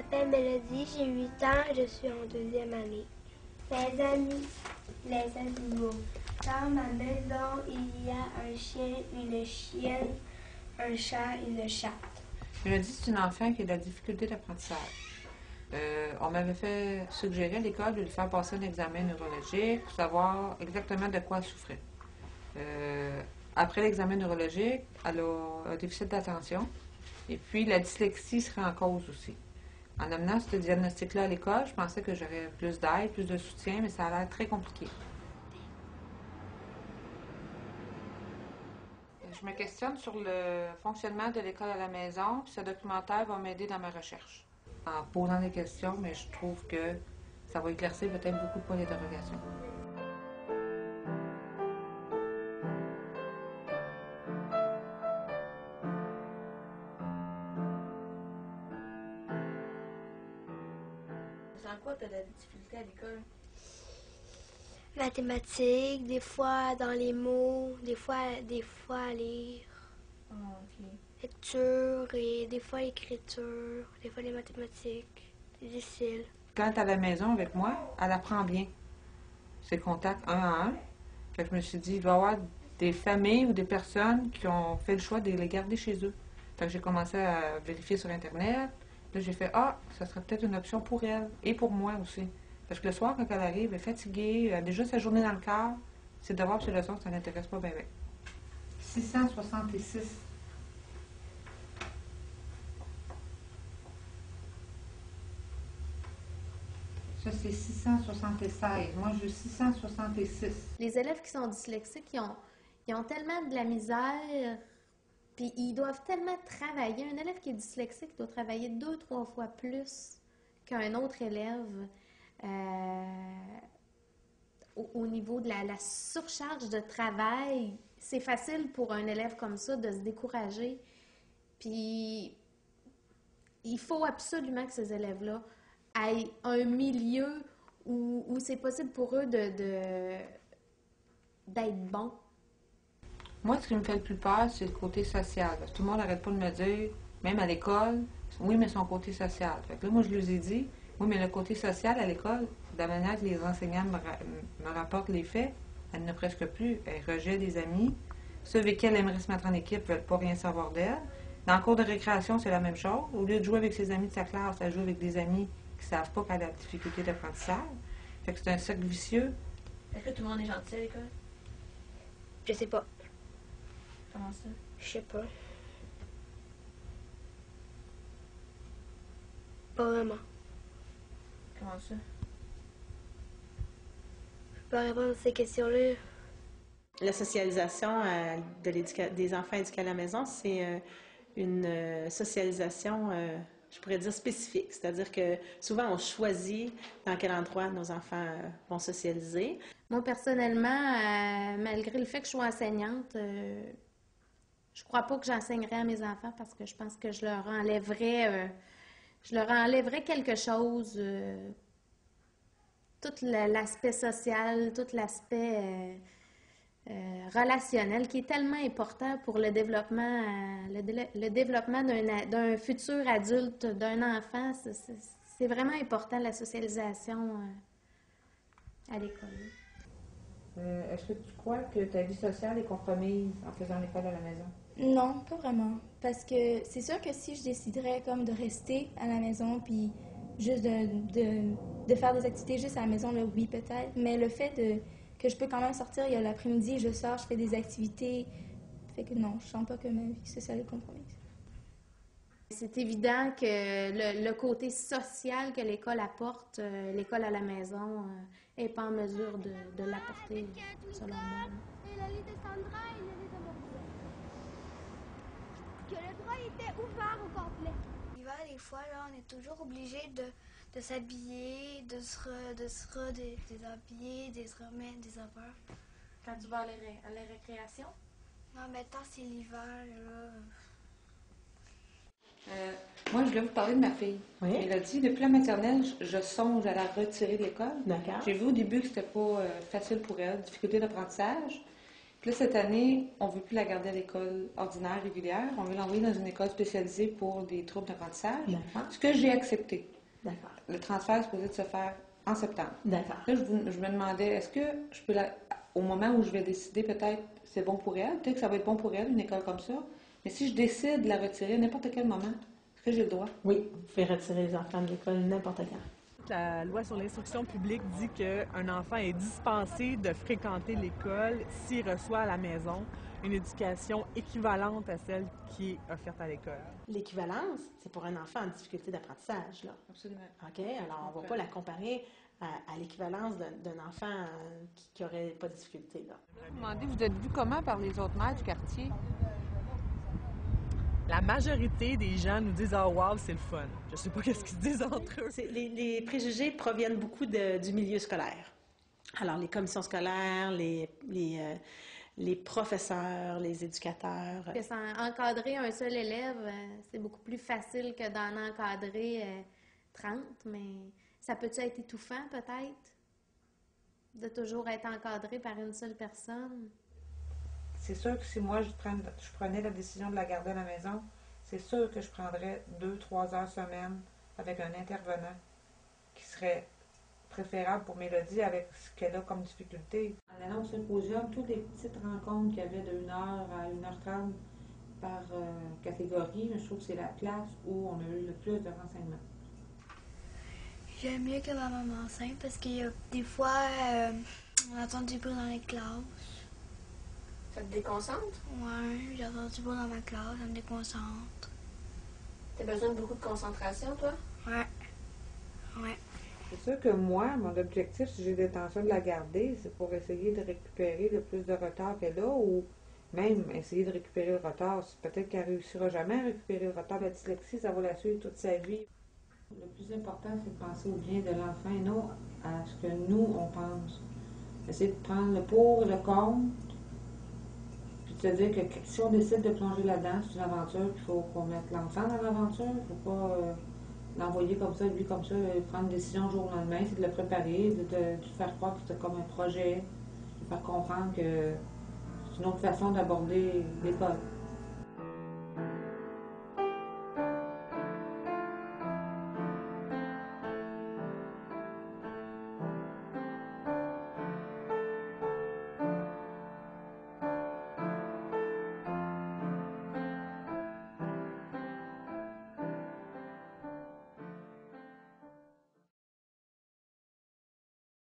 m'appelle Mélodie, j'ai 8 ans et je suis en 2e année. Les amis, les animaux. Dans ma maison, il y a un chien, une chienne, un chat, une chatte. Mélodie, c'est une enfant qui a de la difficulté d'apprentissage. On m'avait fait suggérer à l'école de lui faire passer un examen neurologique pour savoir exactement de quoi elle souffrait. Après l'examen neurologique, elle a un déficit d'attention et puis la dyslexie serait en cause aussi. En amenant ce diagnostic-là à l'école, je pensais que j'aurais plus d'aide, plus de soutien, mais ça a l'air très compliqué. Je me questionne sur le fonctionnement de l'école à la maison, puis ce documentaire va m'aider dans ma recherche. En posant des questions, mais je trouve que ça va éclaircir peut-être beaucoup de points d'interrogation. Sans quoi tu as de la difficulté à l'école? Mathématiques, des fois dans les mots, des fois à lire. Ah, ok. Lecture et des fois l'écriture, des fois les mathématiques. C'est difficile. Quand elle est à la maison avec moi, elle apprend bien ses contacts un à un. Fait que je me suis dit, il va y avoir des familles ou des personnes qui ont fait le choix de les garder chez eux. Fait que j'ai commencé à vérifier sur Internet. Là, j'ai fait, ça serait peut-être une option pour elle et pour moi aussi. Parce que le soir, quand elle arrive, elle est fatiguée, elle a déjà sa journée dans le corps. C'est de voir ses leçons, ça n'intéresse pas bien. 666. Ça, c'est 676. Moi, j'ai 666. Les élèves qui sont dyslexiques, ils ont tellement de la misère, puis ils doivent tellement travailler. Un élève qui est dyslexique doit travailler 2-3 fois plus qu'un autre élève au niveau de la surcharge de travail. C'est facile pour un élève comme ça de se décourager. Puis, il faut absolument que ces élèves-là aient un milieu où c'est possible pour eux d'être bons. Moi, ce qui me fait le plus peur, c'est le côté social. Parce que tout le monde n'arrête pas de me dire, même à l'école, oui, mais son côté social. Fait que là, moi, je leur ai dit, oui, mais le côté social à l'école, de la manière que les enseignants me rapportent les faits, elle n'a presque plus. Elle rejette des amis. Ceux avec qui elle aimerait se mettre en équipe ne veulent pas rien savoir d'elle. Dans le cours de récréation, c'est la même chose. Au lieu de jouer avec ses amis de sa classe, elle joue avec des amis qui ne savent pas qu'elle a de la difficulté d'apprentissage. Fait que c'est un cercle vicieux. Est-ce que tout le monde est gentil à l'école? Je sais pas. Comment ça? Je sais pas. Pas vraiment. Comment ça? Je peux pas répondre à ces questions-là. La socialisation des enfants éduqués à la maison, c'est une socialisation, je pourrais dire, spécifique. C'est-à-dire que souvent, on choisit dans quel endroit nos enfants vont socialiser. Moi, personnellement, malgré le fait que je sois enseignante, je crois pas que j'enseignerais à mes enfants parce que je pense que je leur enlèverais quelque chose, tout l'aspect social, tout l'aspect relationnel qui est tellement important pour le développement, le développement d'un futur adulte, d'un enfant. C'est vraiment important la socialisation à l'école. Est-ce que tu crois que ta vie sociale est compromise en faisant l'école à la maison? Non, pas vraiment. Parce que c'est sûr que si je déciderais comme de rester à la maison puis juste de faire des activités juste à la maison, là, oui, peut-être. Mais le fait que je peux quand même sortir, il y a l'après-midi, je sors, je fais des activités. Fait que non, je sens pas que ma vie sociale est compromise. C'est évident que le côté social que l'école apporte, l'école à la maison, n'est pas en mesure de l'apporter, selon moi. Et le lit de Sandra et le lit de Bordeaux. Que le drap était ouvert au complet. L'hiver, des fois, là, on est toujours obligé de s'habiller, de se déshabiller, de se remettre des affaires. Quand tu vas à la récréation? Non, maintenant, c'est l'hiver, là. Moi, je voulais vous parler de ma fille. Oui. Elle a dit, depuis la maternelle, je songe à la retirer de l'école. D'accord. J'ai vu au début que c'était pas facile pour elle, difficulté d'apprentissage. Puis là, cette année, on ne veut plus la garder à l'école ordinaire, régulière. On veut l'envoyer dans une école spécialisée pour des troubles d'apprentissage. D'accord. Ce que j'ai accepté. D'accord. Le transfert est supposé de se faire en septembre. D'accord. Là, je me demandais, est-ce que je peux, au moment où je vais décider, peut-être c'est bon pour elle, peut-être que ça va être bon pour elle, une école comme ça, mais si je décide de la retirer à n'importe quel moment, est-ce que j'ai le droit? Oui, vous pouvez retirer les enfants de l'école n'importe quand. La loi sur l'instruction publique dit qu'un enfant est dispensé de fréquenter l'école s'il reçoit à la maison une éducation équivalente à celle qui est offerte à l'école. L'équivalence, c'est pour un enfant en difficulté d'apprentissage, là. Absolument. OK? Alors, on ne va pas la comparer à l'équivalence d'un enfant qui n'aurait pas de difficulté, là. Je me demandais, vous êtes vu comment par les autres mères du quartier? La majorité des gens nous disent « Ah, wow, c'est le fun ». Je sais pas qu'est-ce qu'ils se disent entre eux. Les préjugés proviennent beaucoup du milieu scolaire. Alors, les commissions scolaires, les professeurs, les éducateurs. Que sans encadrer un seul élève, c'est beaucoup plus facile que d'en encadrer 30, mais ça peut-tu être étouffant, peut-être, de toujours être encadré par une seule personne? C'est sûr que si moi je prenais la décision de la garder à la maison, c'est sûr que je prendrais 2-3 heures semaine avec un intervenant qui serait préférable pour Mélodie avec ce qu'elle a comme difficulté. En allant au symposium, toutes les petites rencontres qu'il y avait de 1h à 1h30 par catégorie, je trouve que c'est la place où on a eu le plus de renseignements. J'aime mieux que ma maman enceinte parce qu'il y a des fois, on entend du bruit dans les classes. Ça te déconcentre? Ouais, j'entends du bruit dans ma classe, ça me déconcentre. T'as besoin de beaucoup de concentration, toi? Ouais. Ouais. C'est sûr que moi, mon objectif, si j'ai l'intention de la garder, c'est pour essayer de récupérer le plus de retard qu'elle a ou même essayer de récupérer le retard. Peut-être qu'elle ne réussira jamais à récupérer le retard. La dyslexie, ça va la suivre toute sa vie. Le plus important, c'est de penser au bien de l'enfant et non à ce que nous, on pense. Essayer de prendre le pour et le contre, puis de se dire que si on décide de plonger là-dedans, c'est une aventure, qu'il faut qu'on mette l'enfant dans l'aventure. Il ne faut pas l'envoyer comme ça, lui comme ça, prendre une décision du jour au lendemain. C'est de le préparer, de faire croire que c'est comme un projet, de faire comprendre que c'est une autre façon d'aborder l'école.